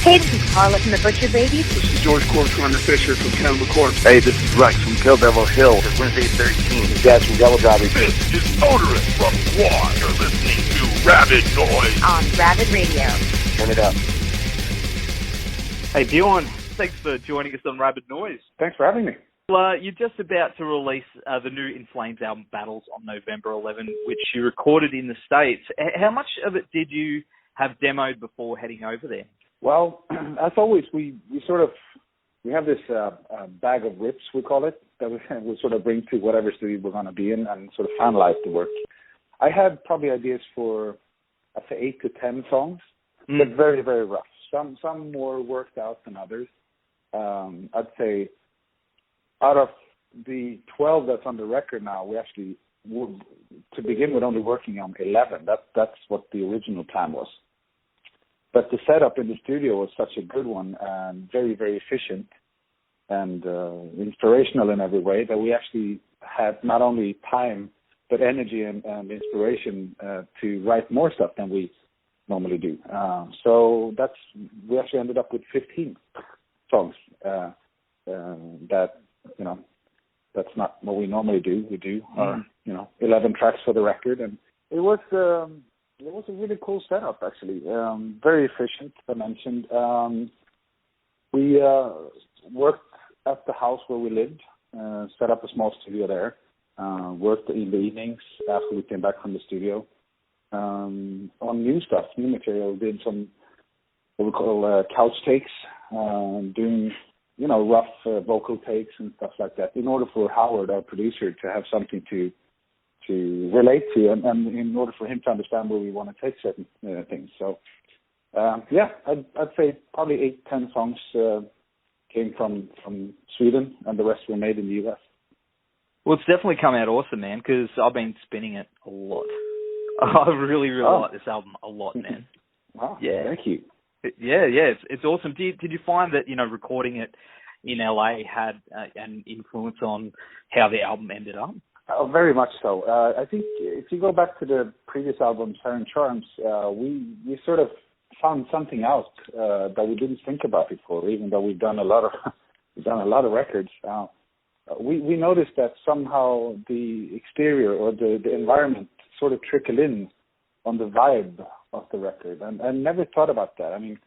Hey, this is Carla from the Butcher Babies. This is George Corner Fisher from Cannibal Corpse. Hey, this is Rex from Kill Devil Hill. It's Wednesday 13. This is Dad from Devil Dobby. This is Odorous from Quad. You're listening to Rabid Noise on Rabid Radio. Turn it up. Hey, Bjorn. Thanks for joining us on Rabid Noise. Thanks for having me. Well, you're just about to release the new In Flames album, Battles, on November 11, which you recorded in the States. How much of it did you have demoed before heading over there? Well, as always, we have this bag of rips, we call it, that we sort of bring to whatever studio we're going to be in and sort of finalize the work. I had probably ideas for, I'd say, 8 to 10 songs, but very, very rough. Some more worked out than others. I'd say out of the 12 that's on the record now, we actually would, to begin with, only working on 11. That's what the original plan was. But the setup in the studio was such a good one and very, very efficient and inspirational in every way that we actually had not only time but energy and inspiration to write more stuff than we normally do. So we actually ended up with 15 songs that, that's not what we normally do. We do 11 tracks for the record, and it was a really cool setup, actually. Very efficient, I mentioned. We worked at the house where we lived, set up a small studio there, worked in the evenings after we came back from the studio on new stuff, new material, did some what we call couch takes, doing, rough vocal takes and stuff like that in order for Howard, our producer, to have something to relate to, and in order for him to understand where we want to take certain things. So, I'd say probably 8-10 songs came from Sweden, and the rest were made in the U.S. Well, it's definitely come out awesome, man, because I've been spinning it a lot. I really like this album a lot, man. Wow, yeah. Thank you. Yeah, it's awesome. Did you find that, recording it in LA had an influence on how the album ended up? Oh, very much so. I think if you go back to the previous album, Siren Charms, we sort of found something out that we didn't think about before, even though we've done a lot of records. We noticed that somehow the exterior or the environment sort of trickle in on the vibe of the record, and I never thought about that. I mean,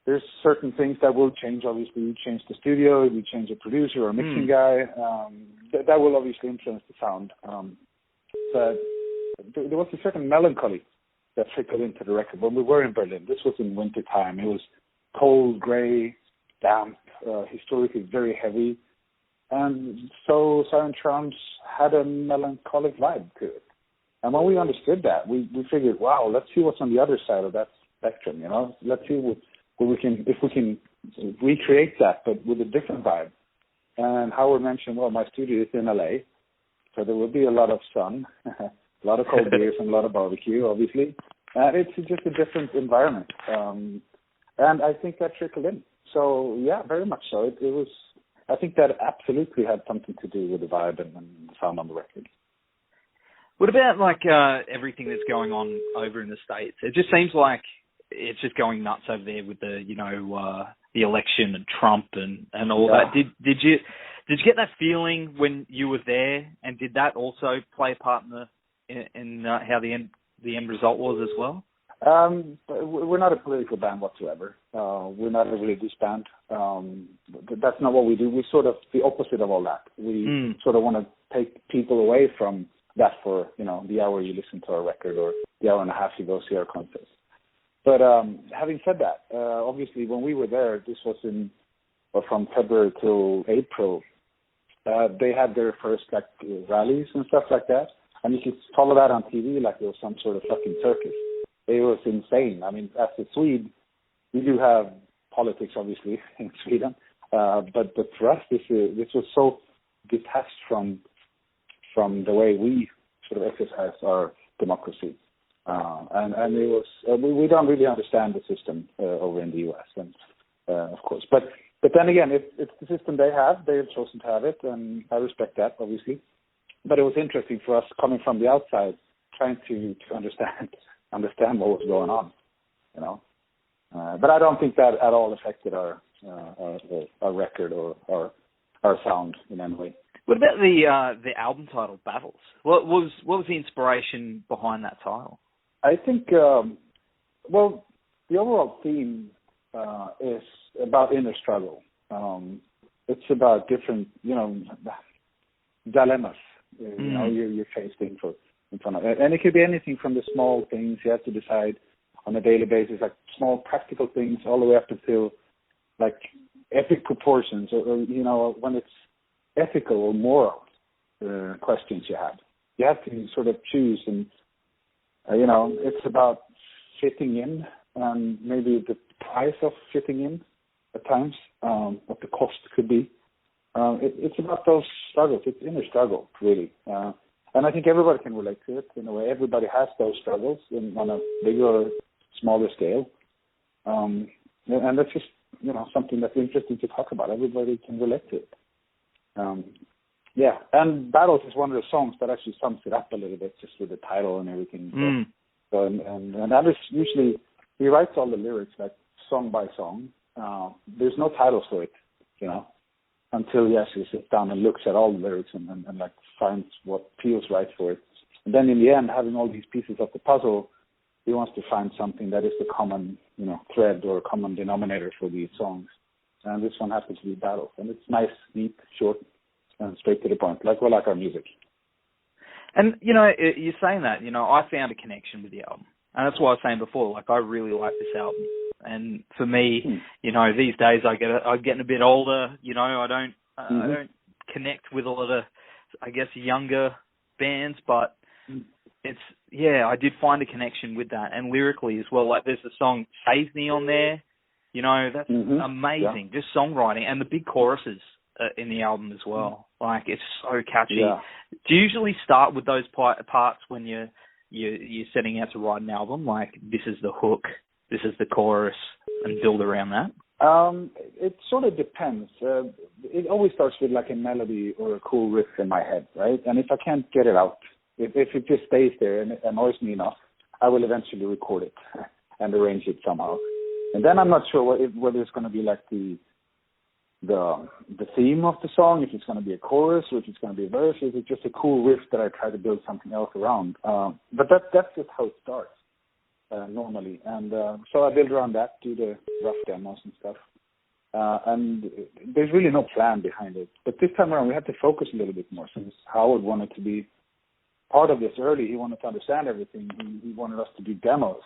there's certain things that will change. Obviously, we change the studio, we change a producer or a mixing guy. That will obviously influence the sound. But there was a certain melancholy that trickled into the record. When we were in Berlin, this was in winter time. It was cold, gray, damp, historically very heavy. And so Siren Charms had a melancholic vibe to it. And when we understood that, we figured, wow, let's see what's on the other side of that spectrum, Let's see if we can recreate that, but with a different vibe. And Howard mentioned, well, my studio is in LA, so there will be a lot of sun, a lot of cold beers, and a lot of barbecue, obviously. And it's just a different environment. And I think that trickled in. So, yeah, very much so. It was. I think that absolutely had something to do with the vibe and the sound on the record. What about, everything that's going on over in the States? It just seems like it's just going nuts over there with the, the election and Trump and all that. Did you get that feeling when you were there, and did that also play a part in how the end result was as well? We're not a political band whatsoever. We're not a religious band. That's not what we do. We're sort of the opposite of all that. We sort of want to take people away from that for, the hour you listen to our record or the hour and a half you go see our concerts. But having said that, obviously when we were there, this was from February till April, they had their first rallies and stuff like that. And you could follow that on TV like it was some sort of fucking circus. It was insane. I mean, as a Swede, we do have politics, obviously, in Sweden. But for us, this was so detached from the way we sort of exercise our democracy. And it was, we don't really understand the system over in the U.S., and of course. But then again, it's the system they have. They have chosen to have it, and I respect that, obviously. But it was interesting for us coming from the outside, trying to understand what was going on, But I don't think that at all affected our record or our sound in any way. What about the album title, Battles? What was the inspiration behind that title? I think, well, the overall theme is about inner struggle. It's about different, dilemmas. You're facing in front of, and it could be anything from the small things you have to decide on a daily basis, like small practical things, all the way up to like epic proportions, or when it's ethical or moral questions you have. You have to sort of choose, and it's about fitting in, and maybe the price of fitting in at times, what the cost could be. It's about those struggles. It's inner struggle, really. And I think everybody can relate to it in a way. Everybody has those struggles on a bigger or smaller scale. And that's just, something that's interesting to talk about. Everybody can relate to it. And Battles is one of the songs that actually sums it up a little bit, just with the title and everything. So and that is usually, he writes all the lyrics like song by song. There's no title for it, until he actually sits down and looks at all the lyrics and like finds what feels right for it. And then in the end, having all these pieces of the puzzle, he wants to find something that is the common, thread or common denominator for these songs. And this one happens to be Battles. And it's nice, neat, short, and straight to the point, like we like our music. And, you're saying that, I found a connection with the album. And that's what I was saying before, like, I really like this album. And for me, these days I'm getting a bit older, I don't connect with a lot of, I guess, younger bands, but I did find a connection with that. And lyrically as well, like there's a song Save Me on there, that's amazing, just songwriting, and the big choruses in the album as well. Like, it's so catchy. Yeah. Do you usually start with those parts when you're setting out to write an album? Like, this is the hook, this is the chorus, and build around that? It sort of depends. It always starts with like a melody or a cool riff in my head, right? And if I can't get it out, if it just stays there and it annoys me enough, I will eventually record it and arrange it somehow. And then I'm not sure whether it's going to be like the theme of the song, if it's going to be a chorus, or if it's going to be a verse, or if it's just a cool riff that I try to build something else around. But that's just how it starts normally. And so I build around that, do the rough demos and stuff. And there's really no plan behind it. But this time around, we had to focus a little bit more, since Howard wanted to be part of this early. He wanted to understand everything. He wanted us to do demos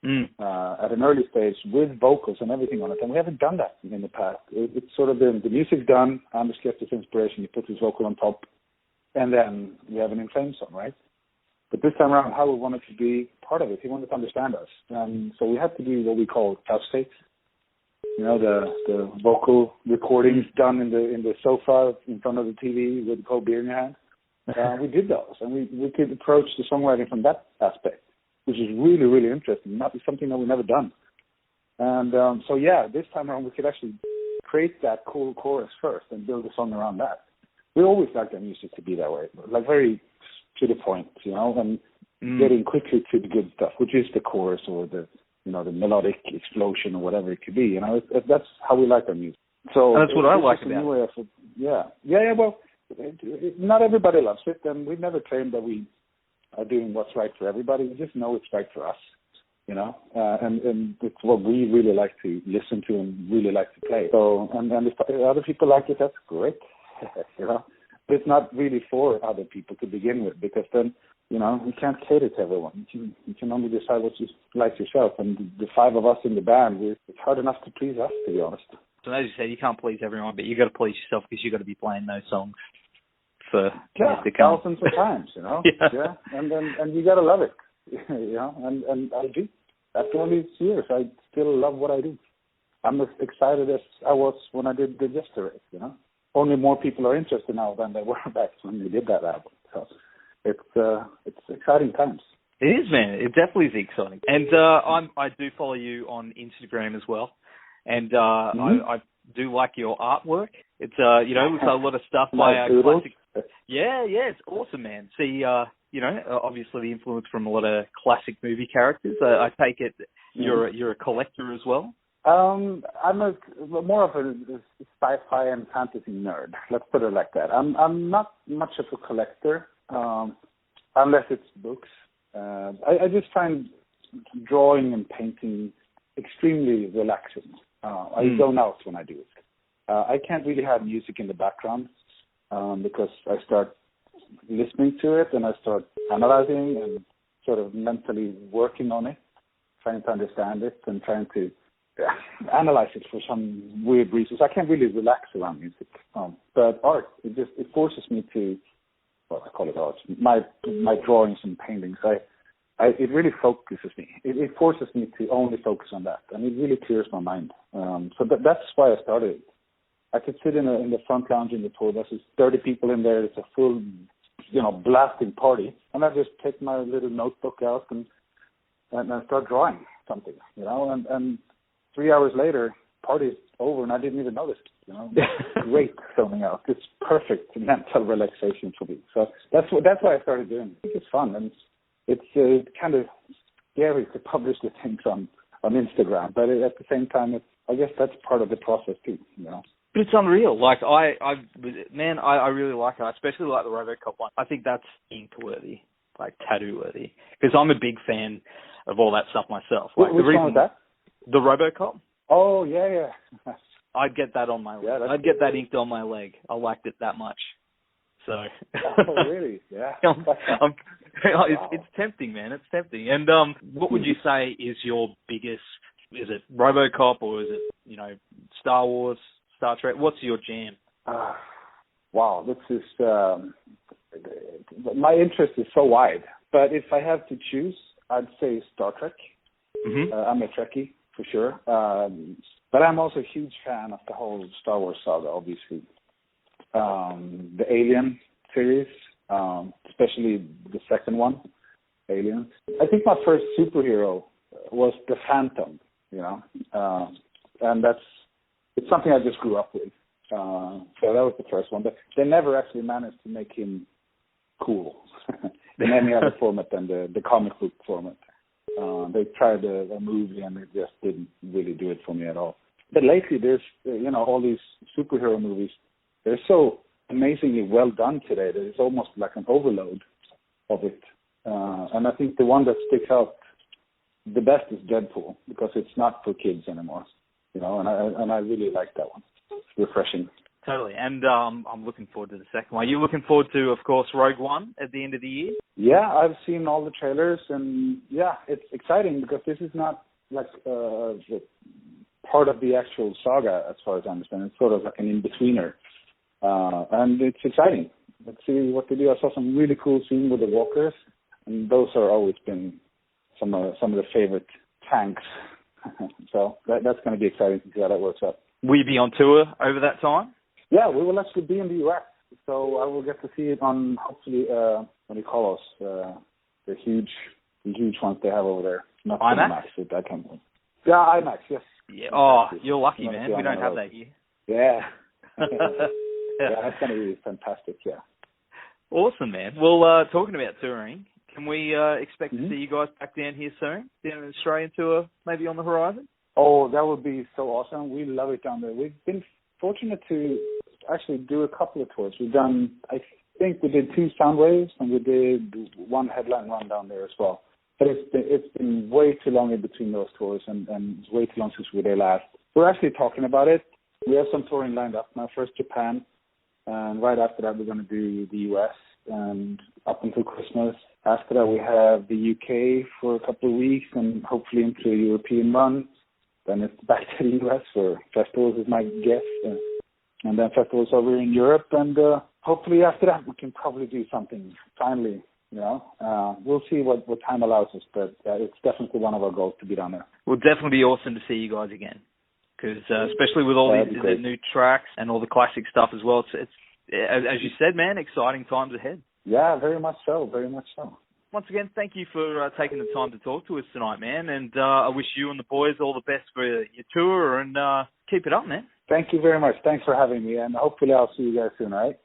at an early stage with vocals and everything on it. And we haven't done that in the past. It's sort of been, the music's done, Anders gets his inspiration, he puts his vocal on top, and then we have an inflames song, right? But this time around, Howard wanted to be part of it. He wanted to understand us. And so we had to do what we call couch takes. The vocal recordings done in the sofa in front of the TV with a cold beer in your hand. We did those, and we could approach the songwriting from that aspect, which is really, really interesting. Not something that we've never done. And this time around, we could actually create that cool chorus first and build a song around that. We always like our music to be that way, like very to the point, and getting quickly to the good stuff, which is the chorus or the melodic explosion or whatever it could be. That's how we like our music. So that's what I like about it. Yeah. Well, not everybody loves it, and we've never claimed that we are doing what's right for everybody. We just know it's right for us, and it's what we really like to listen to and really like to play. So, and if other people like it, that's great, But it's not really for other people to begin with, because then, you can't cater to everyone. You can only decide what you like yourself. And the five of us in the band, it's hard enough to please us, to be honest. So as you said, you can't please everyone, but you got to please yourself, because you got to be playing those songs for thousands of times, Yeah. And you got to love it, and I do. After all these years, I still love what I do. I'm as excited as I was when I did the Yesterday, Only more people are interested now than they were back when we did that album. So it's exciting times. It is, man. It definitely is exciting. And I do follow you on Instagram as well. And I do like your artwork. It's looks like a lot of stuff by classic. Yeah, it's awesome, man. See, obviously the influence from a lot of classic movie characters. I take it you're a collector as well. I'm more of a sci-fi and fantasy nerd. Let's put it like that. I'm not much of a collector, unless it's books. I just find drawing and painting extremely relaxing. I zone out when I do it. I can't really have music in the background because I start listening to it and I start analyzing and sort of mentally working on it, trying to understand it and trying to analyze it for some weird reasons. I can't really relax around music. But art, it forces me to, well, I call it art. My drawings and paintings, it really focuses me. It forces me to only focus on that, and it really clears my mind. So that's why I started it. I could sit in the front lounge in the tour bus. There's 30 people in there. It's a full, blasting party, and I just take my little notebook out and I start drawing something, and 3 hours later, party's over, and I didn't even notice. Great zoning out. It's perfect mental relaxation for me. So that's why I started doing it. I think it's fun, and it's kind of scary to publish the things on Instagram, but at the same time, I guess that's part of the process too. But it's unreal. Like I really like it. I especially like the RoboCop one. I think that's ink-worthy, like tattoo-worthy, because I'm a big fan of all that stuff myself. Like which one was that? The RoboCop. Oh yeah. I'd get that on my leg. Yeah, I'd get that inked on my leg. I liked it that much. So. Oh really? Yeah. It's tempting, man. It's tempting. And what would you say is your biggest? Is it RoboCop or is it Star Wars, Star Trek? What's your jam? Wow, this is my interest is so wide. But if I have to choose, I'd say Star Trek. Mm-hmm. I'm a Trekkie for sure. But I'm also a huge fan of the whole Star Wars saga, obviously. The Alien series, especially the second one, Aliens. I think my first superhero was the Phantom, and it's something I just grew up with. So that was the first one. But they never actually managed to make him cool in any other format than the comic book format. They tried a movie and it just didn't really do it for me at all. But lately there's, all these superhero movies, they're so amazingly well done today that it's almost like an overload of it. And I think the one that sticks out the best is Deadpool because it's not for kids anymore, and I really like that one. It's refreshing. Totally. And I'm looking forward to the second one. You're looking forward to, of course, Rogue One at the end of the year? Yeah, I've seen all the trailers, and it's exciting because this is not like part of the actual saga, as far as I understand. It's sort of like an in-betweener, and it's exciting. Let's see what they do. I saw some really cool scenes with the walkers, and those are always been some of the favorite tanks. So that's going to be exciting to see how that works out. Will you be on tour over that time? Yeah, we will actually be in the U.S., so I will get to see it on, hopefully, what do you call us, the huge ones they have over there. Not IMAX? I can't. Yeah, IMAX, yes. Yeah. Oh, you're lucky, man. We don't have that here. Yeah. Yeah, that's going to be fantastic, yeah. Awesome, man. Well, talking about touring, can we expect to see you guys back down here soon? Down an Australian tour, maybe on the horizon? Oh, that would be so awesome. We love it down there. We've been fortunate to actually do a couple of tours. I think we did 2 Soundwaves, and we did 1 headline run down there as well. But it's been way too long in between those tours, and it's way too long since we were there last. We're actually talking about it. We have some touring lined up now. First Japan, and right after that we're going to do the US, and up until Christmas. After that we have the UK for a couple of weeks, and hopefully into a European run. Then it's back to the US for festivals is my guess. And then festivals over in Europe. And hopefully after that we can probably do something finally, We'll see what time allows us, but it's definitely one of our goals to be down there. Well, definitely be awesome to see you guys again. Because especially with all the new tracks and all the classic stuff as well, it's as you said, man, exciting times ahead. Yeah, very much so, very much so. Once again, thank you for taking the time to talk to us tonight, man. And I wish you and the boys all the best for your tour, and keep it up, man. Thank you very much. Thanks for having me, and hopefully I'll see you guys soon, all right?